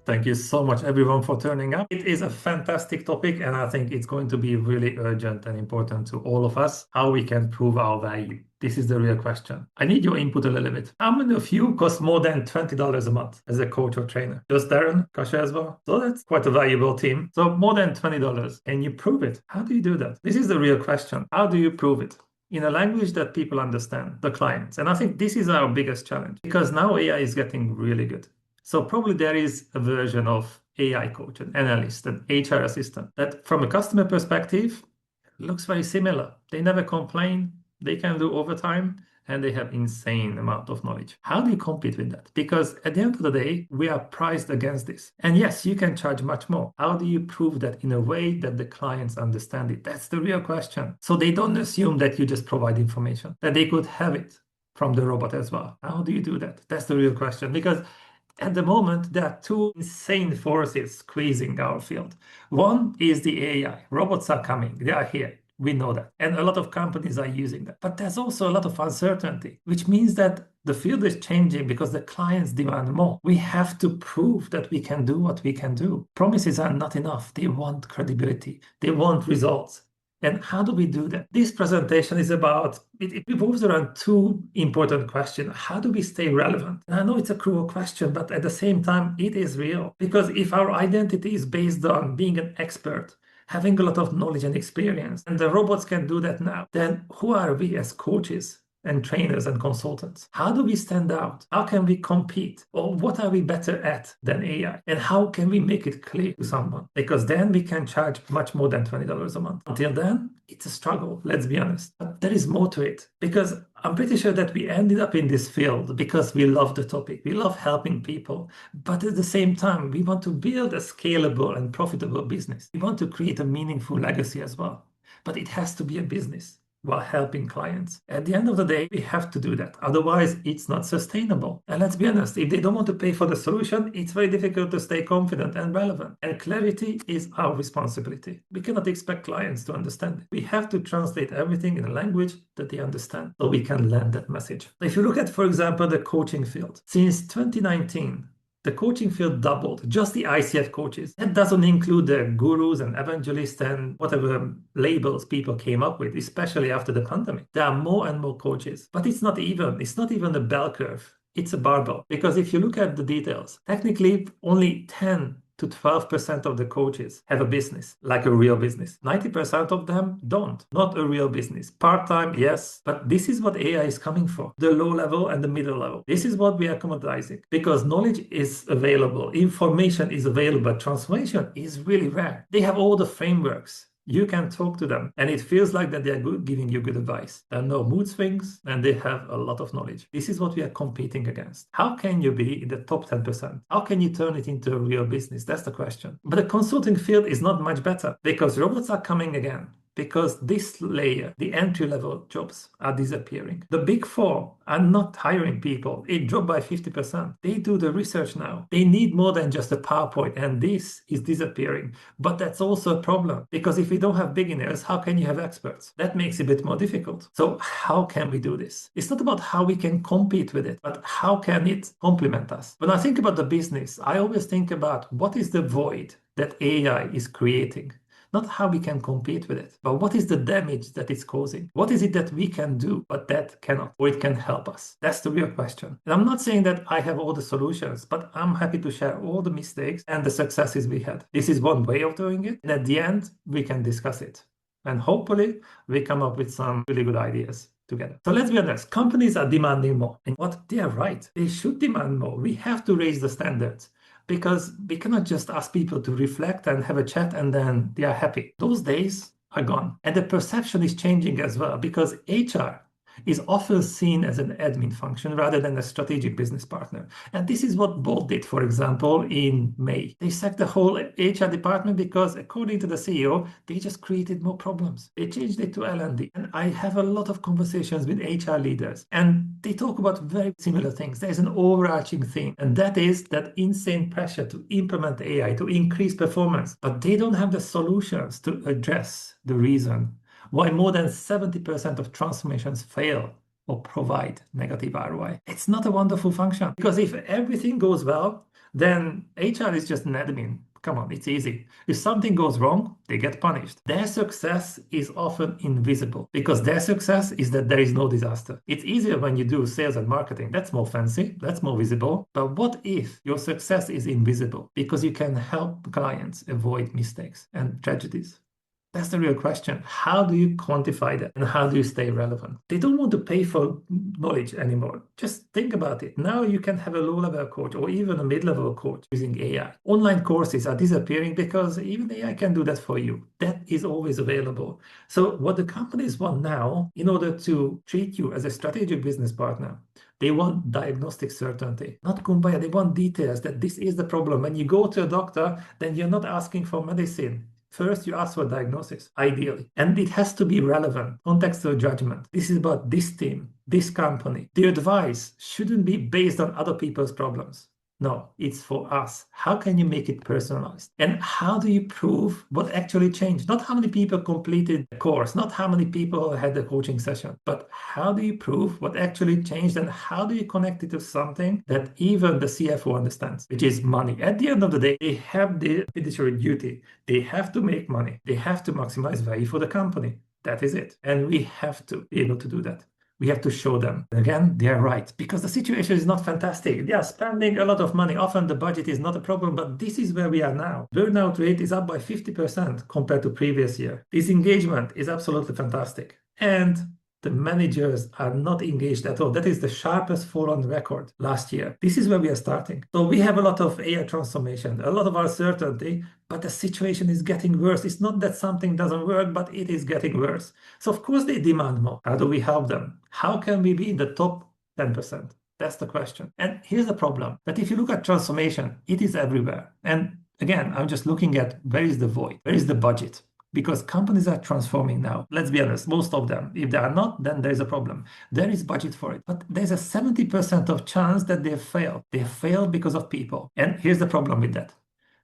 Thank you so much, everyone, for turning up. It is a fantastic topic, and I think it's going to be really urgent and important to all of us how we can prove our value. This is the real question. I need your input a little bit. How many of you cost more than $20 a month as a coach or trainer? Just Darren, Kasha as well. So that's quite a valuable team. So more than $20. Can you prove it? How do you do that? This is the real question. How do you prove it? In a language that people understand, the clients. And I think this is our biggest challenge because now AI is getting really good. So probably there is a version of AI coach, an analyst, an HR assistant that from a customer perspective looks very similar. They never complain, they can do overtime, and they have insane amount of knowledge. How do you compete with that? Because at the end of the day, we are priced against this. And yes, you can charge much more. How do you prove that in a way that the clients understand it? That's the real question. So they don't assume that you just provide information, that they could have it from the robot as well. How do you do that? That's the real question. Because at the moment, there are two insane forces squeezing our field. One is the AI. Robots are coming. They are here. We know that. And a lot of companies are using that. But there's also a lot of uncertainty, which means that the field is changing because the clients demand more. We have to prove that we can do what we can do. Promises are not enough. They want credibility. They want results. And how do we do that? This presentation is about, it revolves around two important questions. How do we stay relevant? And I know it's a cruel question, but at the same time, it is real. Because if our identity is based on being an expert, having a lot of knowledge and experience, and the robots can do that now, then who are we as coaches and trainers and consultants? How do we stand out? How can we compete? Or what are we better at than AI? And how can we make it clear to someone? Because then we can charge much more than $20 a month. Until then, it's a struggle, let's be honest. But there is more to it because I'm pretty sure that we ended up in this field because we love the topic. We love helping people. But at the same time, we want to build a scalable and profitable business. We want to create a meaningful legacy as well. But it has to be a business while helping clients. At the end of the day, we have to do that. Otherwise, it's not sustainable. And let's be honest, if they don't want to pay for the solution, it's very difficult to stay confident and relevant. And clarity is our responsibility. We cannot expect clients to understand it. We have to translate everything in a language that they understand so we can land that message. If you look at, for example, the coaching field, since 2019, the coaching field doubled, just the ICF coaches. That doesn't include the gurus and evangelists and whatever labels people came up with, especially after the pandemic. There are more and more coaches, but it's not even. It's not even a bell curve. It's a barbell. Because if you look at the details, technically only 10 to 12% of the coaches have a business, like a real business. 90% of them don't, not a real business. Part-time, yes, but this is what AI is coming for, the low level and the middle level. This is what we are commoditizing because knowledge is available, information is available, transformation is really rare. They have all the frameworks. You can talk to them and it feels like that they're giving you good advice. There are no mood swings and they have a lot of knowledge. This is what we are competing against. How can you be in the top 10%? How can you turn it into a real business? That's the question. But the consulting field is not much better because robots are coming again. Because this layer, the entry-level jobs are disappearing. The big four are not hiring people. It dropped by 50%. They do the research now. They need more than just a PowerPoint, and this is disappearing. But that's also a problem, because if we don't have beginners, how can you have experts? That makes it a bit more difficult. So how can we do this? It's not about how we can compete with it, but how can it complement us? When I think about the business, I always think about what is the void that AI is creating. Not how we can compete with it, but what is the damage that it's causing? What is it that we can do, but that cannot, or it can help us? That's the real question. And I'm not saying that I have all the solutions, but I'm happy to share all the mistakes and the successes we had. This is one way of doing it. And at the end, we can discuss it. And hopefully we come up with some really good ideas together. So let's be honest, companies are demanding more. And what they are right, they should demand more. We have to raise the standards. Because we cannot just ask people to reflect and have a chat and then they are happy. Those days are gone. And the perception is changing as well because HR is often seen as an admin function rather than a strategic business partner. And this is what Bolt did, for example, in May. They sacked the whole HR department because, according to the CEO, they just created more problems. They changed it to L&D. And I have a lot of conversations with HR leaders, and they talk about very similar things. There's an overarching theme, and that is that insane pressure to implement AI, to increase performance. But they don't have the solutions to address the reason why more than 70% of transformations fail or provide negative ROI. It's not a wonderful function because if everything goes well, then HR is just an admin. Come on, it's easy. If something goes wrong, they get punished. Their success is often invisible because their success is that there is no disaster. It's easier when you do sales and marketing. That's more fancy, that's more visible. But what if your success is invisible because you can help clients avoid mistakes and tragedies? That's the real question. How do you quantify that and how do you stay relevant? They don't want to pay for knowledge anymore. Just think about it. Now you can have a low-level coach or even a mid-level coach using AI. Online courses are disappearing because even AI can do that for you. That is always available. So what the companies want now, in order to treat you as a strategic business partner, they want diagnostic certainty, not kumbaya. They want details that this is the problem. When you go to a doctor, then you're not asking for medicine. First, you ask for a diagnosis, ideally, and it has to be relevant, contextual judgment. This is about this team, this company. The advice shouldn't be based on other people's problems. No, it's for us. How can you make it personalized? And how do you prove what actually changed? Not how many people completed the course, not how many people had the coaching session, but how do you prove what actually changed and how do you connect it to something that even the CFO understands, which is money. At the end of the day, they have the fiduciary duty. They have to make money. They have to maximize value for the company. That is it. And we have to be able to do that. We have to show them. Again, they are right because the situation is not fantastic. They are spending a lot of money. Often the budget is not a problem, but this is where we are now. Burnout rate is up by 50% compared to previous year. Disengagement is absolutely fantastic. And the managers are not engaged at all. That is the sharpest fall on record last year. This is where we are starting. So we have a lot of AI transformation, a lot of uncertainty, but the situation is getting worse. It's not that something doesn't work, but it is getting worse. So of course they demand more. How do we help them? How can we be in the top 10%? That's the question. And here's the problem, that if you look at transformation, it is everywhere. And again, I'm just looking at where is the void? Where is the budget? Because companies are transforming now. Let's be honest, most of them. If they are not, then there's a problem. There is budget for it. But there's a 70% of chance that they fail. They fail because of people. And here's the problem with that.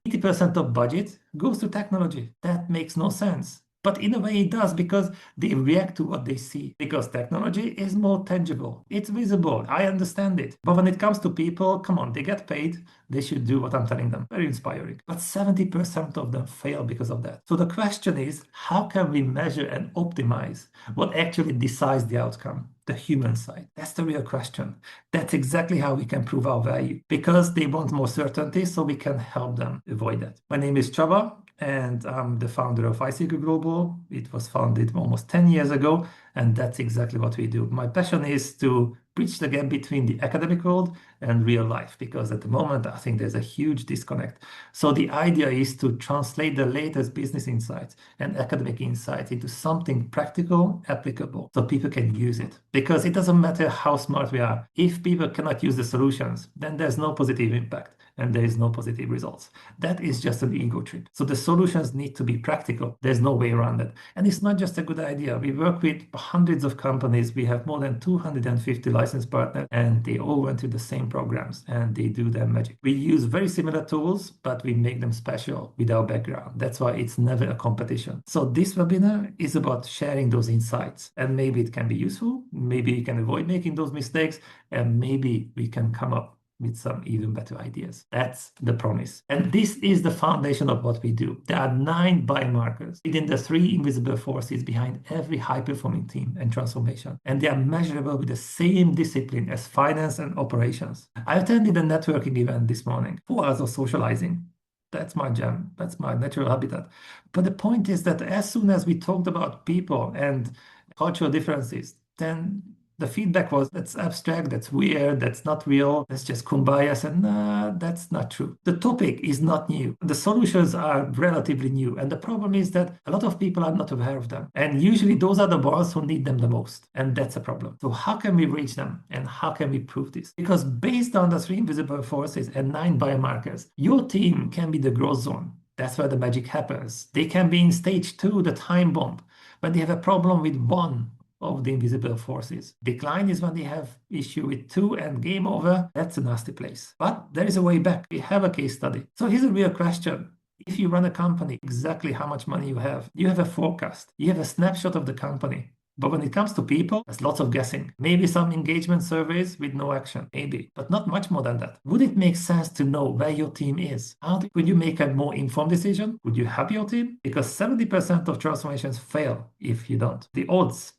80% of budget goes to technology. That makes no sense. But in a way it does because they react to what they see. Because technology is more tangible. It's visible. I understand it. But when it comes to people, come on, they get paid. They should do what I'm telling them. Very inspiring. But 70% of them fail because of that. So the question is, how can we measure and optimize what actually decides the outcome? The human side. That's the real question. That's exactly how we can prove our value because they want more certainty so we can help them avoid that. My name is Csaba and I'm the founder of iSeeker Global. It was founded almost 10 years ago and that's exactly what we do. My passion is to bridge the gap between the academic world and real life because at the moment I think there's a huge disconnect. So the idea is to translate the latest business insights and academic insights into something practical, applicable, so people can use it. Because it doesn't matter how smart we are. If people cannot use the solutions, then there's no positive impact and there is no positive results. That is just an ego trip. So the solutions need to be practical. There's no way around it. And it's not just a good idea. We work with hundreds of companies. We have more than 250 licensed partners and they all went through the same programs and they do their magic. We use very similar tools, but we make them special with our background. That's why it's never a competition. So this webinar is about sharing those insights and maybe it can be useful. Maybe you can avoid making those mistakes and maybe we can come up with some even better ideas. That's the promise. And this is the foundation of what we do. There are 9 biomarkers within the 3 invisible forces behind every high-performing team and transformation. And they are measurable with the same discipline as finance and operations. I attended a networking event this morning, 4 hours of socializing. That's my jam. That's my natural habitat. But the point is that as soon as we talked about people and cultural differences, then the feedback was, that's abstract, that's weird, that's not real, that's just kumbaya. I said, nah, that's not true. The topic is not new. The solutions are relatively new. And the problem is that a lot of people are not aware of them. And usually those are the ones who need them the most. And that's a problem. So how can we reach them? And how can we prove this? Because based on the 3 invisible forces and 9 biomarkers, your team can be the growth zone. That's where the magic happens. They can be in stage 2, the time bomb, but they have a problem with 1 of the invisible forces. Decline is when they have issue with 2 and game over. That's a nasty place. But there is a way back. We have a case study. So here's a real question. If you run a company, exactly how much money you have a forecast, you have a snapshot of the company. But when it comes to people, there's lots of guessing. Maybe some engagement surveys with no action, maybe, but not much more than that. Would it make sense to know where your team is? Could you make a more informed decision? Would you help your team? Because 70% of transformations fail if you don't. The odds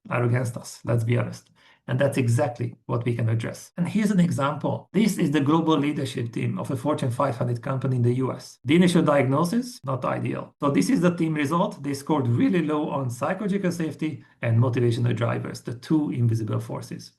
are against us, let's be honest. And that's exactly what we can address. And here's an example. This is the global leadership team of a Fortune 500 company in the US. The initial diagnosis, not ideal. So this is the team result. They scored really low on psychological safety and motivational drivers, the two invisible forces.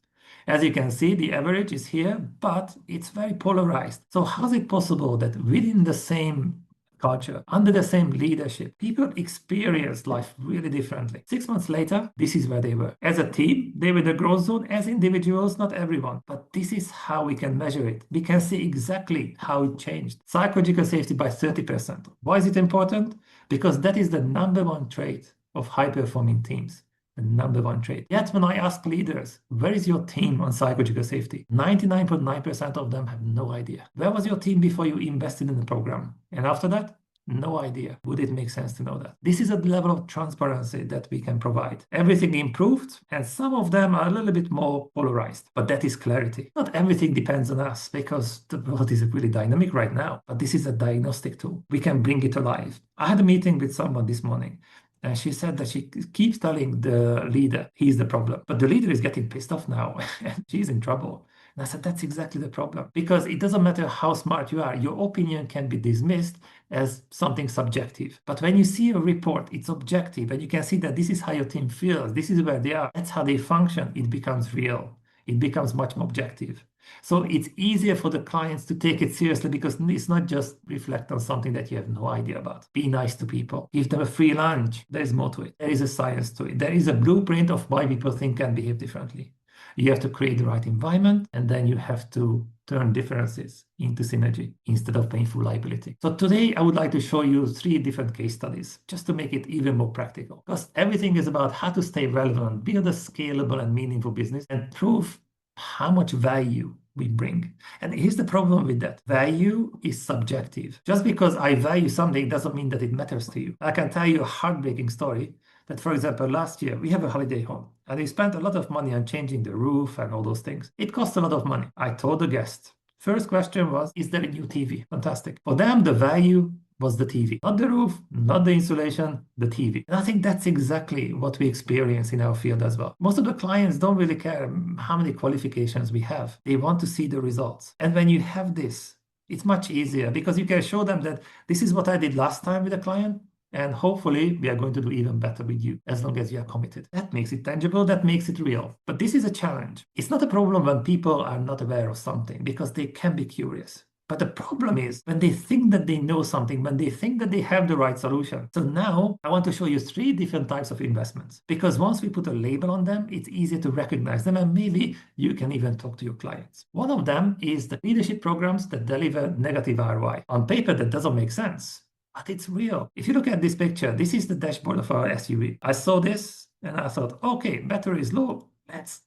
As you can see, the average is here, but it's very polarized. So how is it possible that within the same culture, under the same leadership, people experience life really differently? 6 months later, this is where they were. As a team, they were in the growth zone. As individuals, not everyone. But this is how we can measure it. We can see exactly how it changed. Psychological safety by 30%. Why is it important? Because that is the number one trait of high-performing teams. The number one trait. Yet when I ask leaders, where is your team on psychological safety? 99.9% of them have no idea. Where was your team before you invested in the program? And after that, no idea. Would it make sense to know that? This is a level of transparency that we can provide. Everything improved, and some of them are a little bit more polarized, but that is clarity. Not everything depends on us because the world is really dynamic right now, but this is a diagnostic tool. We can bring it alive. I had a meeting with someone this morning. And she said that she keeps telling the leader he's the problem. But the leader is getting pissed off now and she's in trouble. And I said, that's exactly the problem. Because it doesn't matter how smart you are, your opinion can be dismissed as something subjective. But when you see a report, it's objective and you can see that this is how your team feels, this is where they are, that's how they function, it becomes real. It becomes much more objective. So it's easier for the clients to take it seriously because it's not just reflect on something that you have no idea about. Be nice to people. Give them a free lunch. There is more to it. There is a science to it. There is a blueprint of why people think and behave differently. You have to create the right environment, and then you have to turn differences into synergy instead of painful liability. So today I would like to show you 3 different case studies just to make it even more practical. Because everything is about how to stay relevant, build a scalable and meaningful business, and prove how much value we bring. And here's the problem with that. Value is subjective. Just because I value something doesn't mean that it matters to you. I can tell you a heartbreaking story that, for example, last year we have a holiday home and we spent a lot of money on changing the roof and all those things. It cost a lot of money. I told the guest, first question was, is there a new TV? Fantastic. For them, the value was the TV, not the roof, not the insulation, the TV. And I think that's exactly what we experience in our field as well. Most of the clients don't really care how many qualifications we have. They want to see the results. And when you have this, it's much easier because you can show them that this is what I did last time with a client. And hopefully we are going to do even better with you as long as you are committed. That makes it tangible, that makes it real. But this is a challenge. It's not a problem when people are not aware of something because they can be curious. But the problem is when they think that they know something, when they think that they have the right solution. So now I want to show you 3 different types of investments because once we put a label on them, it's easier to recognize them and maybe you can even talk to your clients. One of them is the leadership programs that deliver negative ROI. On paper, that doesn't make sense, but it's real. If you look at this picture, this is the dashboard of our SUV. I saw this and I thought, okay, battery is low, let's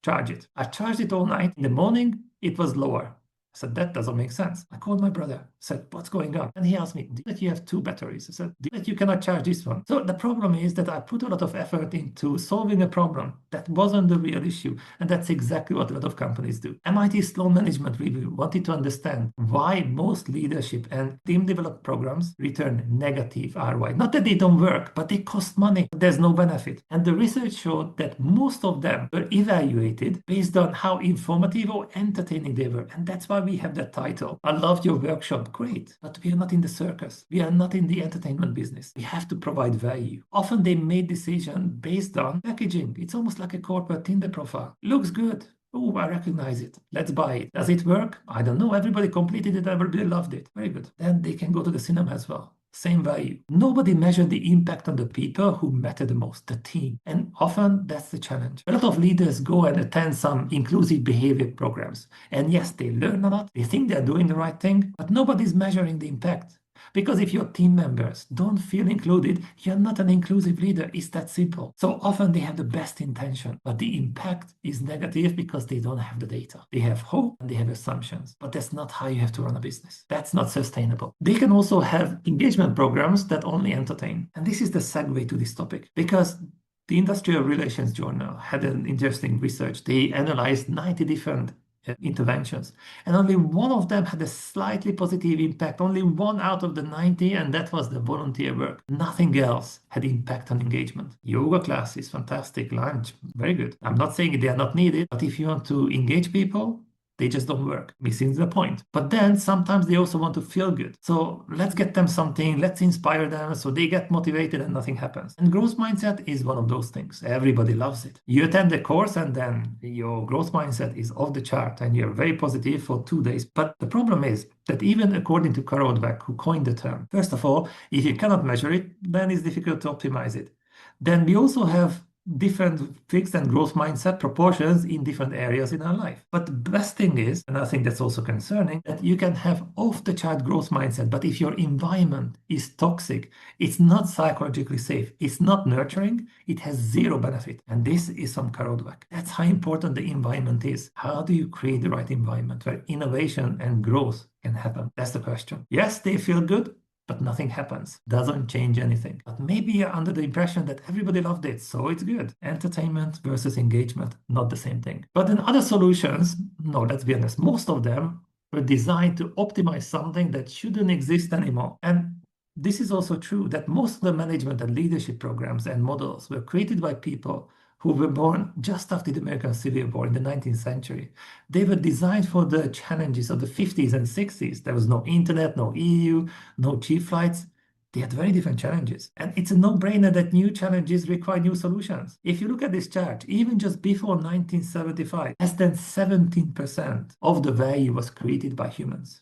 charge it. I charged it all night. In the morning, it was lower. I said, that doesn't make sense. I called my brother, said, what's going on? And he asked me, do you know that you have 2 batteries? I said, do you know that you cannot charge this one? So the problem is that I put a lot of effort into solving a problem that wasn't the real issue. And that's exactly what a lot of companies do. MIT Sloan Management Review wanted to understand why most leadership and team developed programs return negative ROI. Not that they don't work, but they cost money. There's no benefit. And the research showed that most of them were evaluated based on how informative or entertaining they were. And that's why we have that title. I loved your workshop. Great. But we are not in the circus. We are not in the entertainment business. We have to provide value. Often they made decisions based on packaging. It's almost like a corporate Tinder profile. Looks good. Oh, I recognize it. Let's buy it. Does it work? I don't know. Everybody completed it. Everybody loved it. Very good. Then they can go to the cinema as well. Same value. Nobody measured the impact on the people who matter the most, the team. And often that's the challenge. A lot of leaders go and attend some inclusive behavior programs. And yes, they learn a lot. They think they're doing the right thing, but nobody's measuring the impact. Because if your team members don't feel included, you're not an inclusive leader. It's that simple. So often they have the best intention, but the impact is negative because they don't have the data. They have hope and they have assumptions, but that's not how you have to run a business. That's not sustainable. They can also have engagement programs that only entertain. And this is the segue to this topic because The Industrial Relations Journal had an interesting research. They analyzed 90 different interventions, and only one of them had a slightly positive impact, only one out of the 90, and that was the volunteer work. Nothing else had impact on engagement. Yoga class is fantastic, lunch, very good. I'm not saying they are not needed, but if you want to engage people, they just don't work. Missing the point. But then sometimes they also want to feel good. So let's get them something, let's inspire them so they get motivated and nothing happens. And growth mindset is one of those things. Everybody loves it. You attend the course and then your growth mindset is off the chart and you're very positive for 2 days. But the problem is that even according to Carol Dweck, who coined the term, first of all, if you cannot measure it, then it's difficult to optimize it. Then we also have different fixed and growth mindset proportions in different areas in our life. But the best thing is, and I think that's also concerning, that you can have off-the-chart growth mindset, but if your environment is toxic, it's not psychologically safe, it's not nurturing, it has zero benefit. And this is some Carol Dweck. That's how important the environment is. How do you create the right environment where innovation and growth can happen? That's the question. Yes, they feel good, but nothing happens. Doesn't change anything. But maybe you're under the impression that everybody loved it, so it's good. Entertainment versus engagement, not the same thing. But then other solutions, no, let's be honest, most of them were designed to optimize something that shouldn't exist anymore. And this is also true that most of the management and leadership programs and models were created by people who were born just after the American Civil War in the 19th century. They were designed for the challenges of the 50s and 60s. There was no internet, no EU, no cheap flights. They had very different challenges. And it's a no-brainer that new challenges require new solutions. If you look at this chart, even just before 1975, less than 17% of the value was created by humans.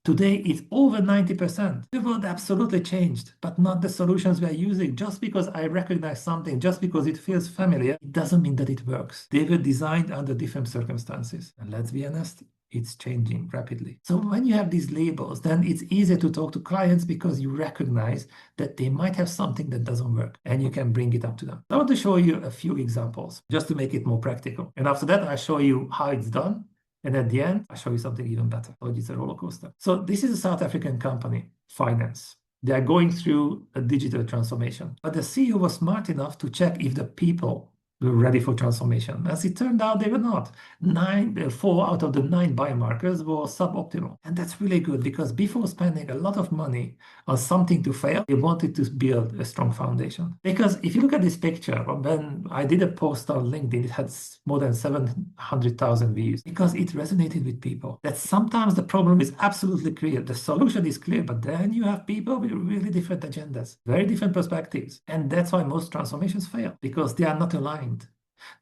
Today, it's over 90%. The world absolutely changed, but not the solutions we are using. Just because I recognize something, just because it feels familiar, it doesn't mean that it works. They were designed under different circumstances. And let's be honest, it's changing rapidly. So when you have these labels, then it's easier to talk to clients because you recognize that they might have something that doesn't work and you can bring it up to them. I want to show you a few examples just to make it more practical. And after that, I show you how it's done. And at the end, I'll show you something even better. So it's a roller coaster. So this is a South African company, finance. They are going through a digital transformation. But the CEO was smart enough to check if the people were ready for transformation. As it turned out, they were not. 4 out of the 9 biomarkers were suboptimal. And that's really good because before spending a lot of money on something to fail, they wanted to build a strong foundation. Because if you look at this picture, when I did a post on LinkedIn, it had more than 700,000 views because it resonated with people. That sometimes the problem is absolutely clear. The solution is clear, but then you have people with really different agendas, very different perspectives. And that's why most transformations fail because they are not aligned.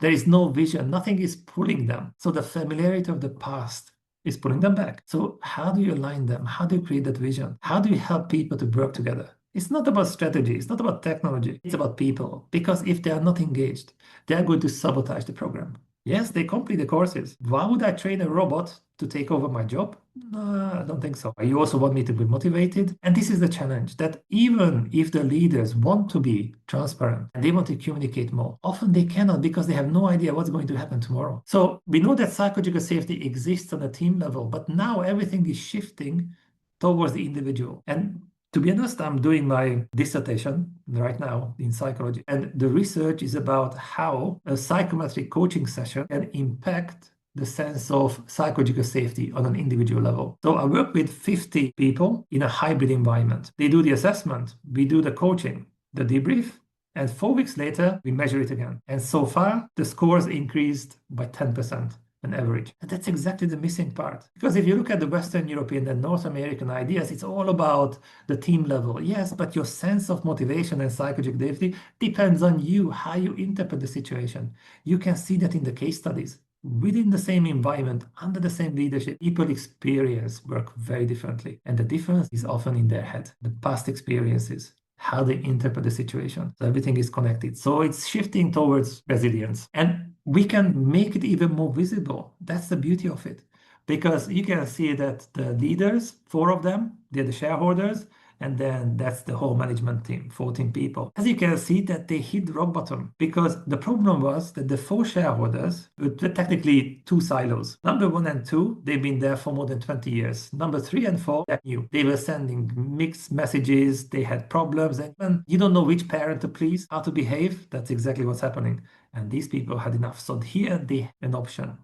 There is no vision. Nothing is pulling them. So the familiarity of the past is pulling them back. So how do you align them? How do you create that vision? How do you help people to work together? It's not about strategy. It's not about technology. It's about people. Because if they are not engaged, they are going to sabotage the program. Yes, they complete the courses. Why would I train a robot to take over my job? No, I don't think so. You also want me to be motivated. And this is the challenge, that even if the leaders want to be transparent and they want to communicate more, often they cannot because they have no idea what's going to happen tomorrow. So we know that psychological safety exists on a team level, but now everything is shifting towards the individual. And to be honest, I'm doing my dissertation right now in psychology, and the research is about how a psychometric coaching session can impact the sense of psychological safety on an individual level. So I work with 50 people in a hybrid environment. They do the assessment, we do the coaching, the debrief, and 4 weeks later, we measure it again. And so far, the scores increased by 10%. An average. And that's exactly the missing part. Because if you look at the Western European and North American ideas, it's all about the team level. Yes, but your sense of motivation and psychological safety depends on you, how you interpret the situation. You can see that in the case studies. Within the same environment, under the same leadership, people experience work very differently. And the difference is often in their head, the past experiences, how they interpret the situation. So everything is connected. So it's shifting towards resilience. And we can make it even more visible. That's the beauty of it. Because you can see that the leaders, 4 of them, they're the shareholders, And then that's the whole management team, 14 people. As you can see that they hit rock bottom because the problem was that the 4 shareholders were technically 2 silos. Number 1 and 2, they've been there for more than 20 years. Number 3 and 4, they're new. They were sending mixed messages. They had problems. And when you don't know which parent to please, how to behave, that's exactly what's happening. And these people had enough. So here they have an option.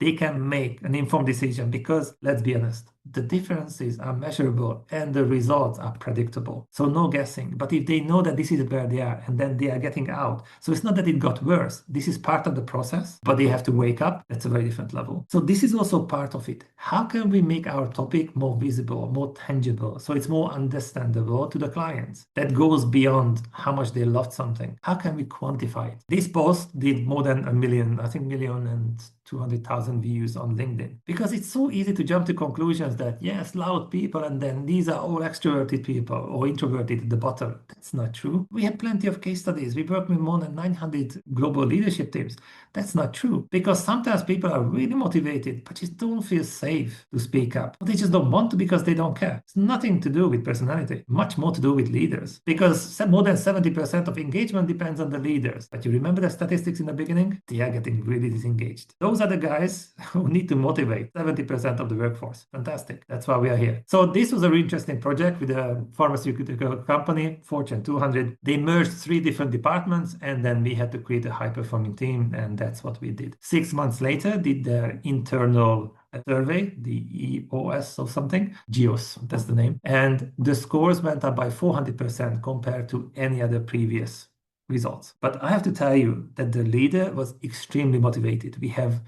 They can make an informed decision because, let's be honest, the differences are measurable and the results are predictable. So no guessing. But if they know that this is where they are and then they are getting out, so it's not that it got worse. This is part of the process, but they have to wake up. That's a very different level. So this is also part of it. How can we make our topic more visible, more tangible, so it's more understandable to the clients? That goes beyond how much they loved something. How can we quantify it? This post did more than 1 million, I think 1,200,000 views on LinkedIn, because it's so easy to jump to conclusions that, yes, loud people, and then these are all extroverted people or introverted at the bottom. That's not true. We have plenty of case studies. We work with more than 900 global leadership teams. That's not true, because sometimes people are really motivated, but just don't feel safe to speak up. They just don't want to because they don't care. It's nothing to do with personality, much more to do with leaders, because more than 70% of engagement depends on the leaders. But you remember the statistics in the beginning? They are getting really disengaged. Those are the guys who need to motivate 70% of the workforce. Fantastic. That's why we are here. So this was a really interesting project with a pharmaceutical company, Fortune 200. They merged 3 different departments, and then we had to create a high-performing team, and that's what we did. 6 months later, did the internal survey, the EOS or something, GEOS, that's the name. And the scores went up by 400% compared to any other previous results. But I have to tell you that the leader was extremely motivated. We have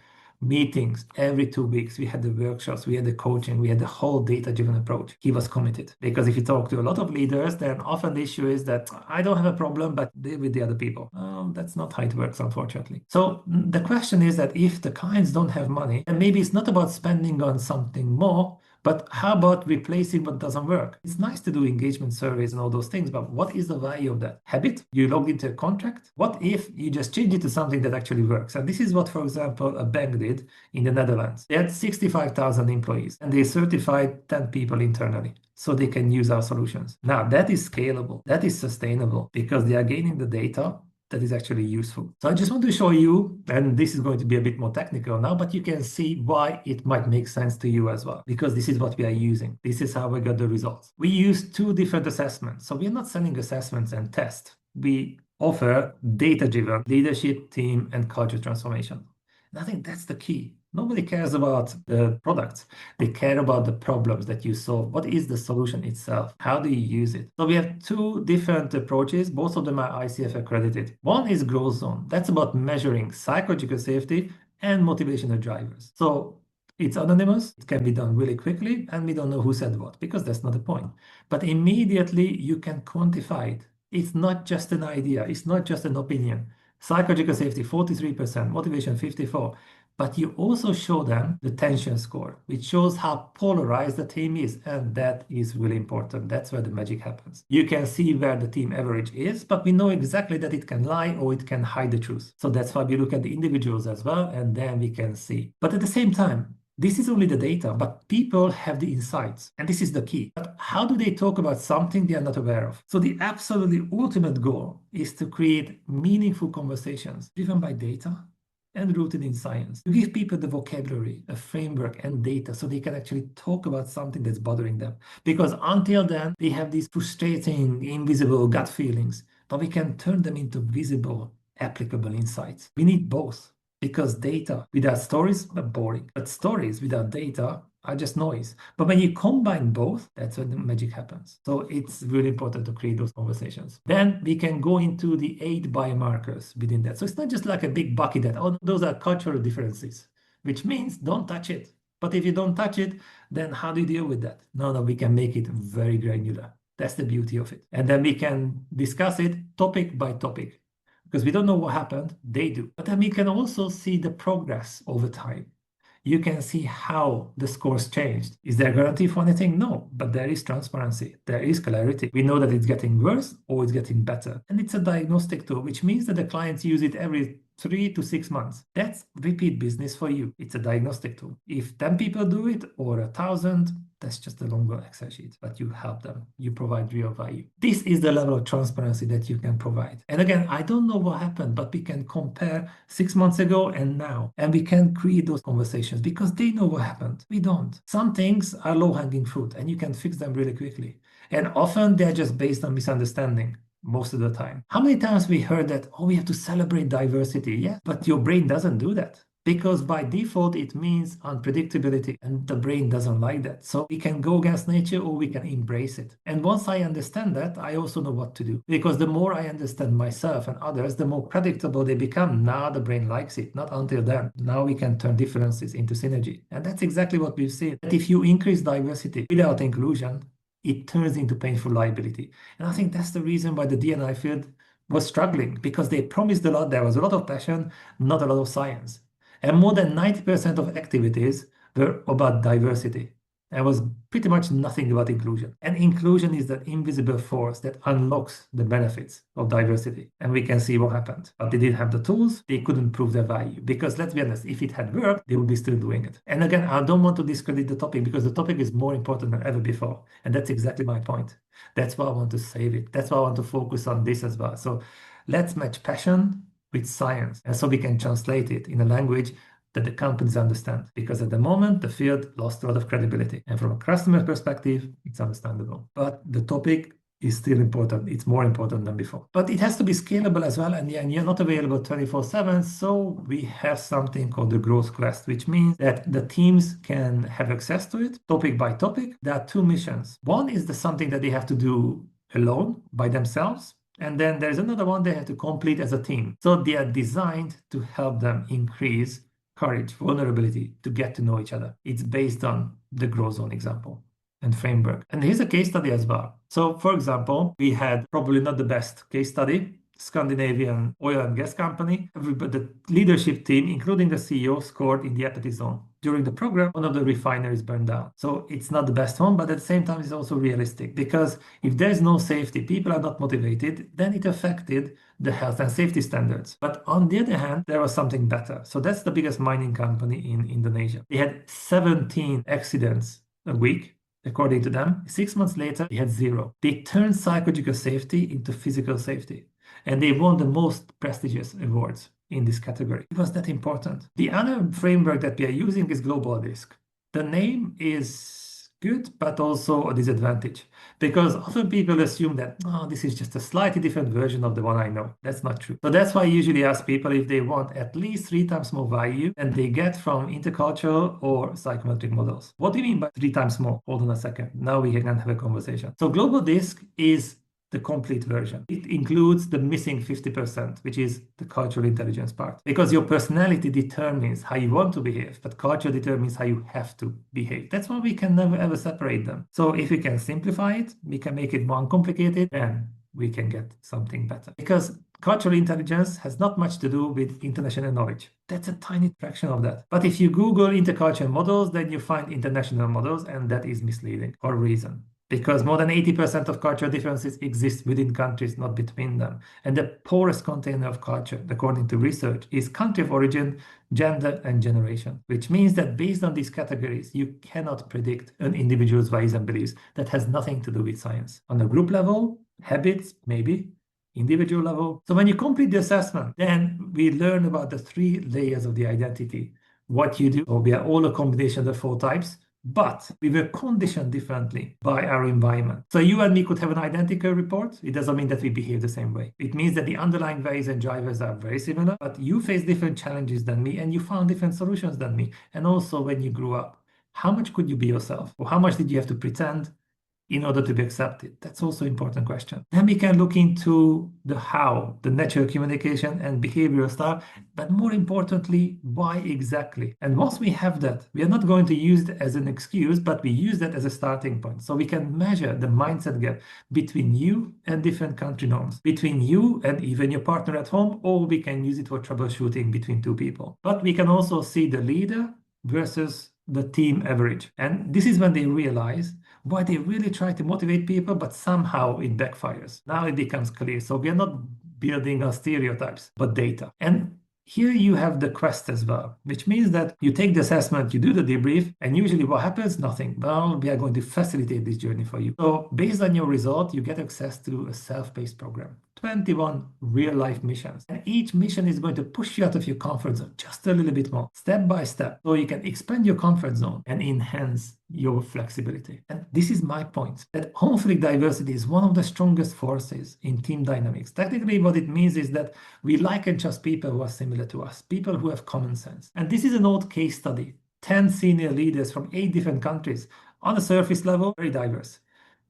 meetings every 2 weeks. We had the workshops, we had the coaching, we had the whole data-driven approach. He was committed, because if you talk to a lot of leaders, then often the issue is that I don't have a problem, but deal with the other people. That's not how it works, unfortunately. So the question is that if the clients don't have money, then maybe it's not about spending on something more, but how about replacing what doesn't work? It's nice to do engagement surveys and all those things, but what is the value of that? Habit? You logged into a contract? What if you just change it to something that actually works? And this is what, for example, a bank did in the Netherlands. They had 65,000 employees and they certified 10 people internally so they can use our solutions. Now, that is scalable. That is sustainable because they are gaining the data that is actually useful. So I just want to show you, and this is going to be a bit more technical now, but you can see why it might make sense to you as well, because this is what we are using. This is how we got the results. We use 2 different assessments. So we're not selling assessments and tests. We offer data-driven leadership, team, and culture transformation. And I think that's the key. Nobody cares about the products. They care about the problems that you solve. What is the solution itself? How do you use it? So we have 2 different approaches. Both of them are ICF accredited. One is Growth Zone. That's about measuring psychological safety and motivational drivers. So it's anonymous. It can be done really quickly, and we don't know who said what, because that's not the point. But immediately you can quantify it. It's not just an idea. It's not just an opinion. Psychological safety, 43%, motivation, 54%. But you also show them the tension score, which shows how polarized the team is. And that is really important. That's where the magic happens. You can see where the team average is, but we know exactly that it can lie or it can hide the truth. So that's why we look at the individuals as well, and then we can see. But at the same time, this is only the data, but people have the insights. And this is the key. But how do they talk about something they are not aware of? So the absolutely ultimate goal is to create meaningful conversations driven by data and rooted in science. You give people the vocabulary, a framework, and data so they can actually talk about something that's bothering them. Because until then, they have these frustrating, invisible gut feelings, but we can turn them into visible, applicable insights. We need both, because data without stories are boring, but stories without data are just noise. But when you combine both, that's when the magic happens. So it's really important to create those conversations. Then we can go into the 8 biomarkers within that. So it's not just like a big bucket that, oh, those are cultural differences, which means don't touch it. But if you don't touch it, then how do you deal with that? No, we can make it very granular. That's the beauty of it. And then we can discuss it topic by topic, because we don't know what happened, they do. But then we can also see the progress over time. You can see how the scores changed. Is there a guarantee for anything? No, but there is transparency. There is clarity. We know that it's getting worse or it's getting better. And it's a diagnostic tool, which means that the clients use it every 3 to 6 months. That's repeat business for you. It's a diagnostic tool. If 10 people do it or 1,000, that's just a longer Excel sheet, but you help them. You provide real value. This is the level of transparency that you can provide. And again, I don't know what happened, but we can compare 6 months ago and now, and we can create those conversations because they know what happened. We don't. Some things are low-hanging fruit and you can fix them really quickly. And often they're just based on misunderstanding. Most of the time. How many times we heard that, oh, we have to celebrate diversity? Yeah, but your brain doesn't do that. Because by default, it means unpredictability, and the brain doesn't like that. So we can go against nature or we can embrace it. And once I understand that, I also know what to do. Because the more I understand myself and others, the more predictable they become. Now the brain likes it, not until then. Now we can turn differences into synergy. And that's exactly what we've seen. That if you increase diversity without inclusion, it turns into painful liability. And I think that's the reason why the D&I field was struggling, because they promised a lot. There was a lot of passion, not a lot of science. And more than 90% of activities were about diversity. There was pretty much nothing about inclusion. And inclusion is that invisible force that unlocks the benefits of diversity. And we can see what happened. But they didn't have the tools. They couldn't prove their value. Because let's be honest, if it had worked, they would be still doing it. And again, I don't want to discredit the topic because the topic is more important than ever before. And that's exactly my point. That's why I want to save it. That's why I want to focus on this as well. So let's match passion with science. And so we can translate it in a language that the companies understand, because at the moment the field lost a lot of credibility, and from a customer perspective it's understandable, but the topic is still important. It's more important than before, but it has to be scalable as well, and you're not available 24/7. So we have something called the growth quest, which means that the teams can have access to it topic by topic. There are two missions. One is something that they have to do alone by themselves, and then there's another one they have to complete as a team. So they are designed to help them increase courage, vulnerability, to get to know each other. It's based on the growth zone example and framework. And here's a case study as well. So for example, we had probably not the best case study, Scandinavian oil and gas company. The leadership team, including the CEO, scored in the apathy zone. During the program, one of the refineries burned down. So it's not the best one, but at the same time, it's also realistic, because if there's no safety, people are not motivated, then it affected the health and safety standards. But on the other hand, there was something better. So that's the biggest mining company in Indonesia. They had 17 accidents a week. According to them, 6 months later, they had 0. They turned psychological safety into physical safety. And they won the most prestigious awards in this category. It was that important. The other framework that we are using is Global Disc. The name is good, but also a disadvantage, because often people assume that, oh, this is just a slightly different version of the one I know. That's not true. So that's why I usually ask people if they want at least 3 times more value than they get from intercultural or psychometric models. What do you mean by 3 times more? Hold on a second. Now we can have a conversation. So Global Disc is the complete version. It includes the missing 50%, which is the cultural intelligence part. Because your personality determines how you want to behave, but culture determines how you have to behave. That's why we can never ever separate them. So if we can simplify it, we can make it more uncomplicated, then we can get something better. Because cultural intelligence has not much to do with international knowledge. That's a tiny fraction of that. But if you Google intercultural models, then you find international models, and that is misleading for a reason. Because more than 80% of cultural differences exist within countries, not between them. And the poorest container of culture, according to research, is country of origin, gender, and generation. Which means that based on these categories, you cannot predict an individual's values and beliefs. That has nothing to do with science. On a group level, habits, maybe. Individual level. So when you complete the assessment, then we learn about the 3 layers of the identity. What you do, or we are all a combination of the 4 types. But we were conditioned differently by our environment. So you and me could have an identical report. It doesn't mean that we behave the same way. It means that the underlying values and drivers are very similar, but you face different challenges than me, and you found different solutions than me. And also when you grew up, how much could you be yourself? Or how much did you have to pretend in order to be accepted? That's also an important question. Then we can look into the how, the natural communication and behavioral style, but more importantly, why exactly. And once we have that, we are not going to use it as an excuse, but we use that as a starting point. So we can measure the mindset gap between you and different country norms, between you and even your partner at home, or we can use it for troubleshooting between 2 people. But we can also see the leader versus the team average. And this is when they realize why they really try to motivate people, but somehow it backfires. Now it becomes clear. So we are not building on stereotypes, but data. And Here you have the quest as well, which means that you take the assessment, you do the debrief, and usually what happens? Nothing. Well, we are going to facilitate this journey for you. So based on your result, you get access to a self-paced program. 21 real-life missions. And each mission is going to push you out of your comfort zone just a little bit more, step by step, so you can expand your comfort zone and enhance your flexibility. And this is my point, that conflict diversity is one of the strongest forces in team dynamics. Technically, what it means is that we like and trust people who are similar to us, people who have common sense. And this is an old case study. 10 senior leaders from 8 different countries. On the surface level, very diverse.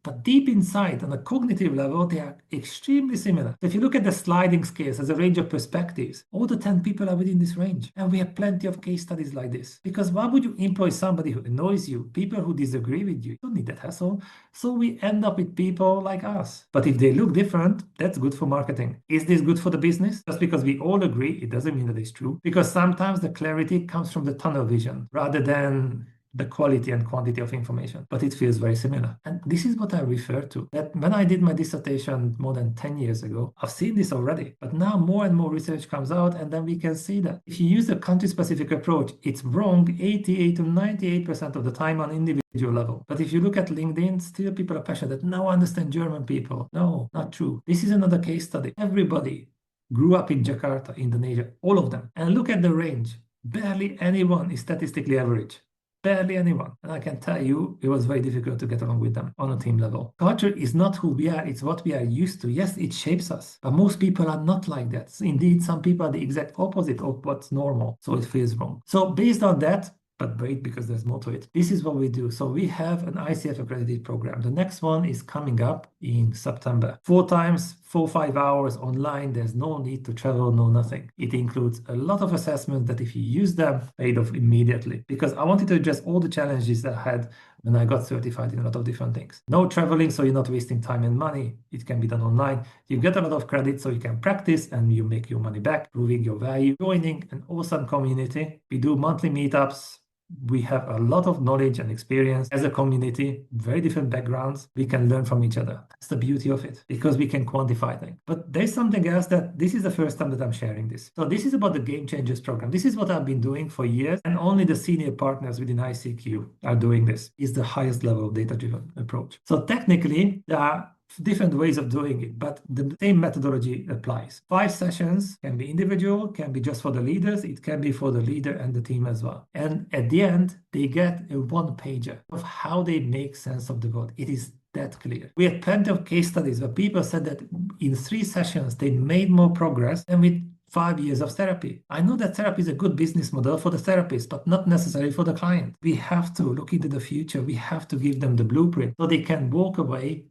But deep inside, on a cognitive level, they are extremely similar. If you look at the sliding scales as a range of perspectives, all the 10 people are within this range. And we have plenty of case studies like this. Because why would you employ somebody who annoys you, people who disagree with you? You don't need that hassle. So we end up with people like us. But if they look different, that's good for marketing. Is this good for the business? Just because we all agree, it doesn't mean that it's true. Because sometimes the clarity comes from the tunnel vision rather than the quality and quantity of information, but it feels very similar. And this is what I refer to, that when I did my dissertation more than 10 years ago, I've seen this already, but now more and more research comes out, and then we can see that if you use a country-specific approach, it's wrong 88 to 98% of the time on individual level. But if you look at LinkedIn, still people are passionate. Now I understand German people. No, not true. This is another case study. Everybody grew up in Jakarta, Indonesia, all of them. And look at the range. Barely anyone is statistically average. Barely anyone. And I can tell you, it was very difficult to get along with them on a team level. Culture is not who we are, it's what we are used to. Yes, it shapes us, but most people are not like that. Indeed, some people are the exact opposite of what's normal, so it feels wrong. So based on that, but wait, because there's more to it. This is what we do. So we have an ICF accredited program. The next one is coming up in September. 4 times, 4-5 hours online. There's no need to travel, no nothing. It includes a lot of assessments that if you use them, paid off immediately. Because I wanted to address all the challenges that I had when I got certified in a lot of different things. No traveling, so you're not wasting time and money. It can be done online. You get a lot of credit, so you can practice and you make your money back, proving your value. Joining an awesome community. We do monthly meetups. We have a lot of knowledge and experience as a community, very different backgrounds. We can learn from each other. That's the beauty of it, because we can quantify things. But there's something else that this is the first time that I'm sharing this. So this is about the Game Changers program. This is what I've been doing for years, and only the senior partners within ICQ are doing this. It's the highest level of data-driven approach. So technically, there are different ways of doing it, but the same methodology applies. 5 sessions can be individual, can be just for the leaders, it can be for the leader and the team as well. And at the end, they get a 1-pager of how they make sense of the world. It is that clear. We had plenty of case studies where people said that in 3 sessions, they made more progress than with 5 years of therapy. I know that therapy is a good business model for the therapist, but not necessarily for the client. We have to look into the future. We have to give them the blueprint so they can walk away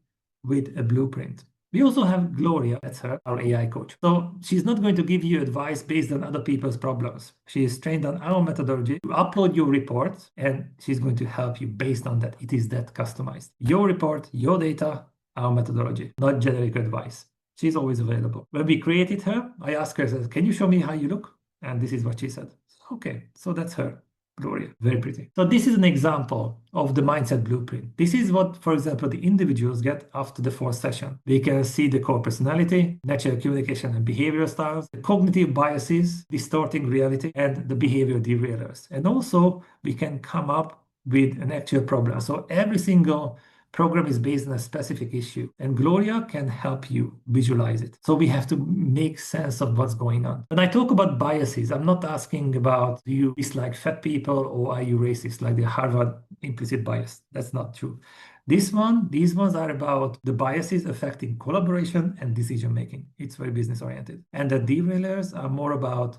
with a blueprint. We also have Gloria, that's her, our AI coach. So she's not going to give you advice based on other people's problems. She is trained on our methodology to upload your reports, and she's going to help you based on that. It is that customized. Your report, your data, our methodology, not generic advice. She's always available. When we created her, I asked her, I said, can you show me how you look? And this is what she said. Okay, so that's her. Gloria, very pretty. So this is an example of the mindset blueprint. This is what, for example, the individuals get after the 4th session. They can see the core personality, natural communication and behavioral styles, the cognitive biases, distorting reality, and the behavior derailers. And also, we can come up with an actual problem. So every single program is based on a specific issue, and Gloria can help you visualize it. So we have to make sense of what's going on. When I talk about biases, I'm not asking about, do you dislike fat people or are you racist, like the Harvard implicit bias. That's not true. These ones are about the biases affecting collaboration and decision making. It's very business oriented. And the derailers are more about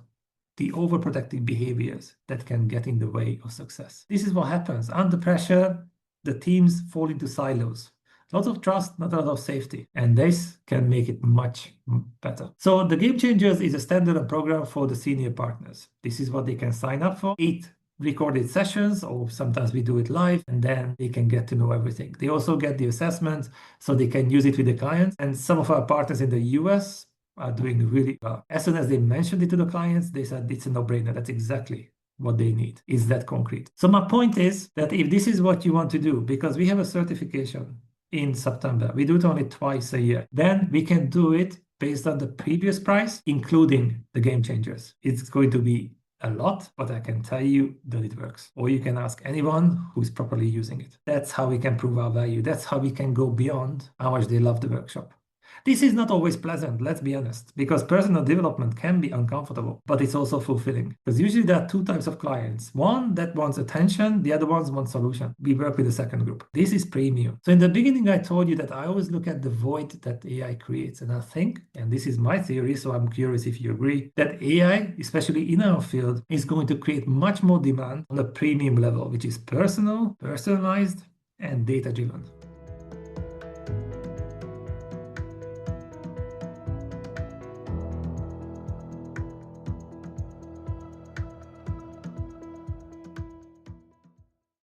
the overprotective behaviors that can get in the way of success. This is what happens under pressure. The teams fall into silos. Lots of trust, not a lot of safety. And this can make it much better. So the Game Changers is a standalone program for the senior partners. This is what they can sign up for. 8 recorded sessions, or sometimes we do it live, and then they can get to know everything. They also get the assessments, so they can use it with the clients. And some of our partners in the US are doing really well. As soon as they mentioned it to the clients, they said it's a no-brainer. That's exactly what they need. Is that concrete? So my point is that if this is what you want to do, because we have a certification in September, we do it only twice a year, then we can do it based on the previous price, including the game changers. It's going to be a lot, but I can tell you that it works. Or you can ask anyone who's properly using it. That's how we can prove our value. That's how we can go beyond how much they love the workshop. This is not always pleasant, let's be honest, because personal development can be uncomfortable, but it's also fulfilling. Because usually there are two types of clients. One that wants attention, the other ones want solution. We work with the second group. This is premium. So in the beginning, I told you that I always look at the void that AI creates. And I think, and this is my theory, so I'm curious if you agree, that AI, especially in our field, is going to create much more demand on a premium level, which is personal, personalized, and data-driven.